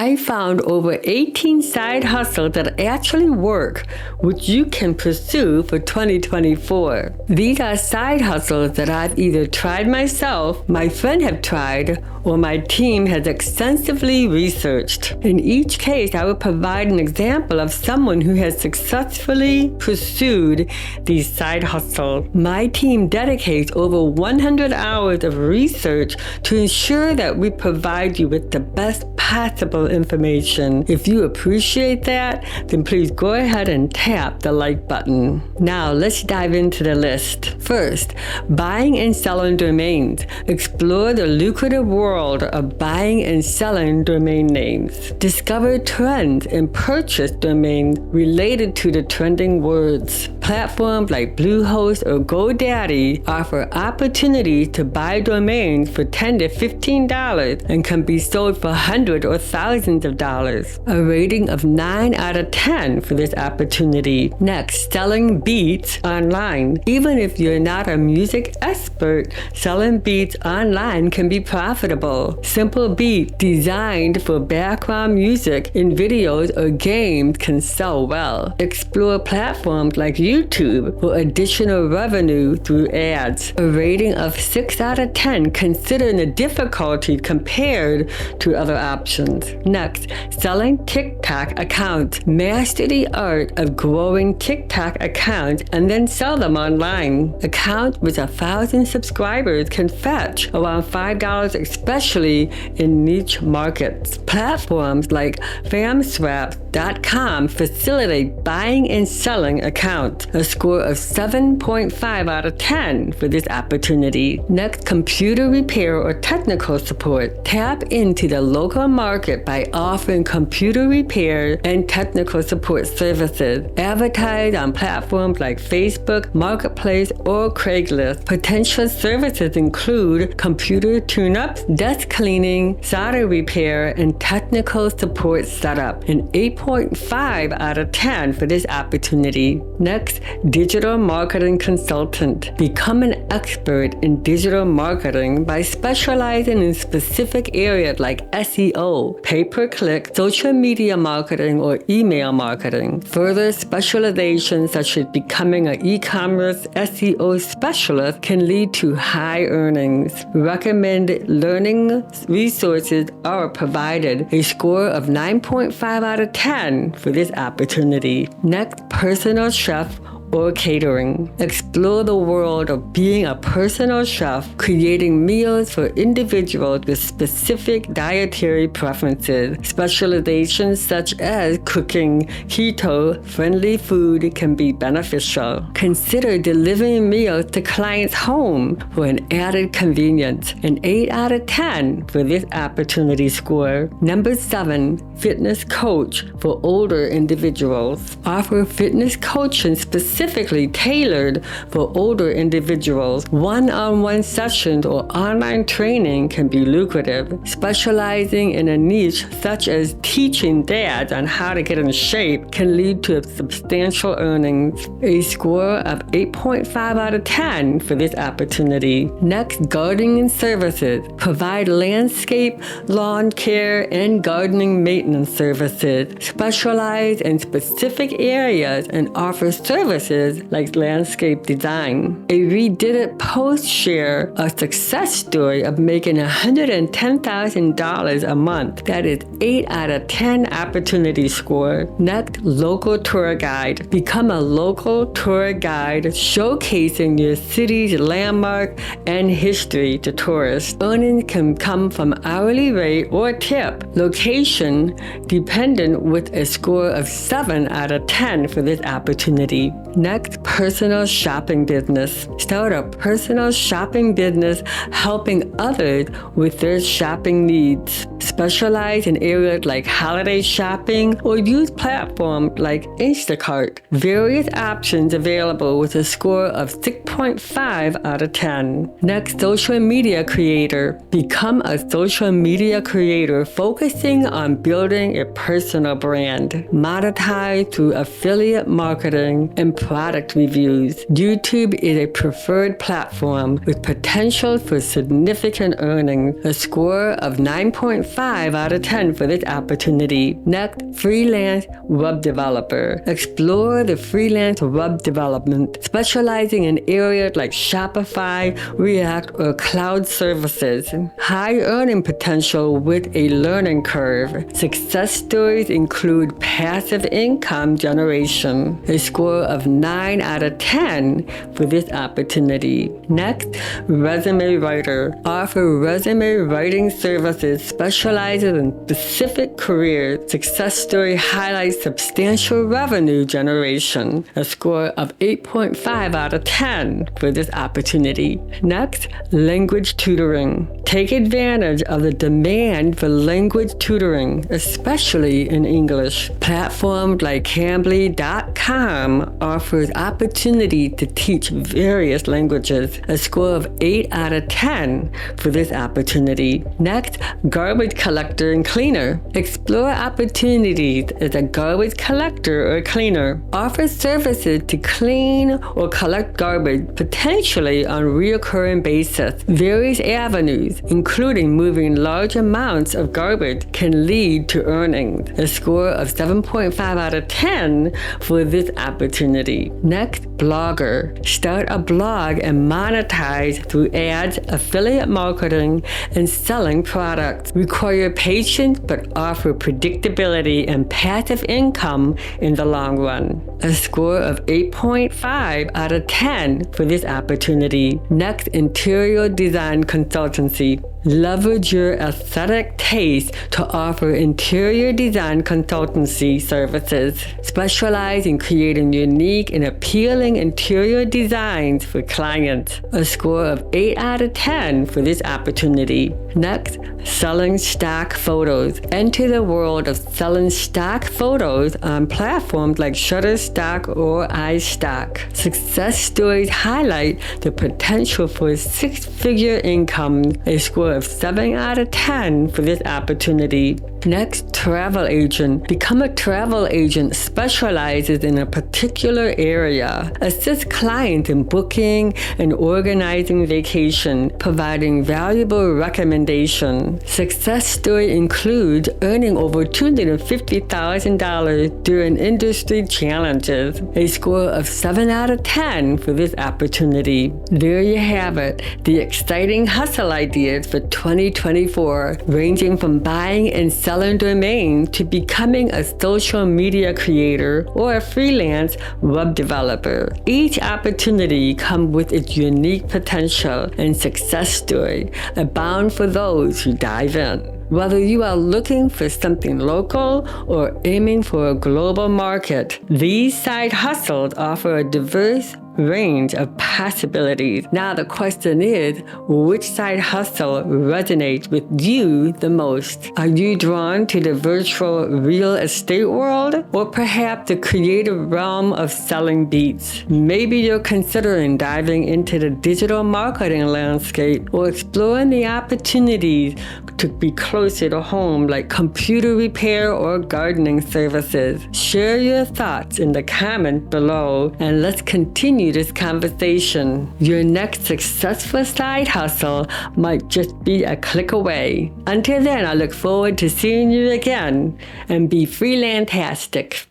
I found over 18 side hustles that actually work, which you can pursue for 2024. These are side hustles that I've either tried myself, my friend have tried, or my team has extensively researched. In each case, I will provide an example of someone who has successfully pursued these side hustles. My team dedicates over 100 hours of research to ensure that we provide you with the best possible information. If you appreciate that, then please go ahead and tap the like button. Now let's dive into the list. First, buying and selling domains. Explore the lucrative world of buying and selling domain names. Discover trends and purchase domains related to the trending words. Platforms like Bluehost or GoDaddy offer opportunities to buy domains for $10 to $15 and can be sold for hundreds or thousands of dollars. A rating of 9 out of 10 for this opportunity. Next, selling beats online. Even if you're not a music expert, selling beats online can be profitable. Simple beats designed for background music in videos or games can sell well. Explore platforms like YouTube for additional revenue through ads. A rating of 6 out of 10 considering the difficulty compared to other options. Next, selling TikTok accounts. Master the art of growing TikTok accounts and then sell them online. Accounts with 1,000 subscribers can fetch around $5, especially in niche markets. Platforms like FamSwap.com facilitate buying and selling accounts. A score of 7.5 out of 10 for this opportunity. Next, computer repair or technical support. Tap into the local market by offering computer repair and technical support services. Advertise on platforms like Facebook, Marketplace, or Craigslist. Potential services include computer tune-ups, desk cleaning, solder repair, and technical support setup. An 8.5 out of 10 for this opportunity. Next, digital marketing consultant. Become an expert in digital marketing by specializing in specific areas like SEO, pay-per-click, social media marketing, or email marketing. Further specializations such as becoming an e-commerce SEO specialist can lead to high earnings. Recommended learning resources are provided. A score of 9.5 out of 10 for this opportunity. Next, personal chef or catering. Explore the world of being a personal chef, creating meals for individuals with specific dietary preferences. Specializations such as cooking keto-friendly food can be beneficial. Consider delivering meals to clients' home for an added convenience. An 8 out of 10 for this opportunity score. Number 7, fitness coach for older individuals. Offer fitness coaching specifically tailored for older individuals. One-on-one sessions or online training can be lucrative. Specializing in a niche such as teaching dads on how to get in shape can lead to substantial earnings. A score of 8.5 out of 10 for this opportunity. Next, gardening services. Provide landscape, lawn care, and gardening maintenance services. Specialize in specific areas and offer services like landscape design. A Reddit post share a success story of making $110,000 a month. That is 8 out of 10 opportunity score. Next, local tour guide. Become a local tour guide showcasing your city's landmark and history to tourists. Earnings can come from hourly rate or tip. Location dependent with a score of 7 out of 10 for this opportunity. Next, personal shopping business. Start a personal shopping business helping others with their shopping needs. Specialize in areas like holiday shopping or use platforms like Instacart. Various options available with a score of 6.5 out of 10. Next, social media creator. Become a social media creator focusing on building a personal brand. Monetize through affiliate marketing and product reviews. views. YouTube is a preferred platform with potential for significant earnings, a score of 9.5 out of 10 for this opportunity. Next, freelance web developer. Explore the freelance web development, specializing in areas like Shopify, React, or cloud services. High earning potential with a learning curve. Success stories include passive income generation, a score of 9 out of 10 for this opportunity. Next, resume writer. Offer resume writing services, specializes in specific careers. Success story highlights substantial revenue generation, a score of 8.5 out of 10 for this opportunity. Next, language tutoring. Take advantage of the demand for language tutoring, especially in English. Platforms like Cambly.com offers opportunity to teach various languages, a score of 8 out of 10 for this opportunity. Next, garbage collector and cleaner. Explore opportunities as a garbage collector or cleaner. Offer services to clean or collect garbage, potentially on a recurring basis. Various avenues, including moving large amounts of garbage, can lead to earnings, a score of 7.5 out of 10 for this opportunity. Next, blogger. Start a blog and monetize through ads, affiliate marketing, and selling products. Require patience but offer predictability and passive income in the long run. A score of 8.5 out of 10 for this opportunity. Next, interior design consultancy. Leverage your aesthetic taste to offer interior design consultancy services. Specialize in creating unique and appealing interior designs for clients. A score of 8 out of 10 for this opportunity. Next, selling stock photos. Enter the world of selling stock photos on platforms like Shutterstock or iStock. Success stories highlight the potential for six-figure income, a score of 7 out of 10 for this opportunity. Next, travel agent. Become a travel agent specializes in a particular area. Assist clients in booking and organizing vacation, providing valuable recommendation. Success story includes earning over $250,000 during industry challenges, a score of 7 out of 10 for this opportunity. There you have it, the exciting hustle ideas for 2024, ranging from buying and selling domains to becoming a social media creator or a freelance web developer. Each opportunity comes with its unique potential and success story, abound for those who dive in. Whether you are looking for something local or aiming for a global market, these side hustles offer a diverse range of possibilities. Now the question is, which side hustle resonates with you the most? Are you drawn to the virtual real estate world, or perhaps the creative realm of selling beats? Maybe you're considering diving into the digital marketing landscape or exploring the opportunities to be closer to home, like computer repair or gardening services. Share your thoughts in the comments below, and let's continue this conversation. Your next successful side hustle might just be a click away. Until then, I look forward to seeing you again, and be freelantastic.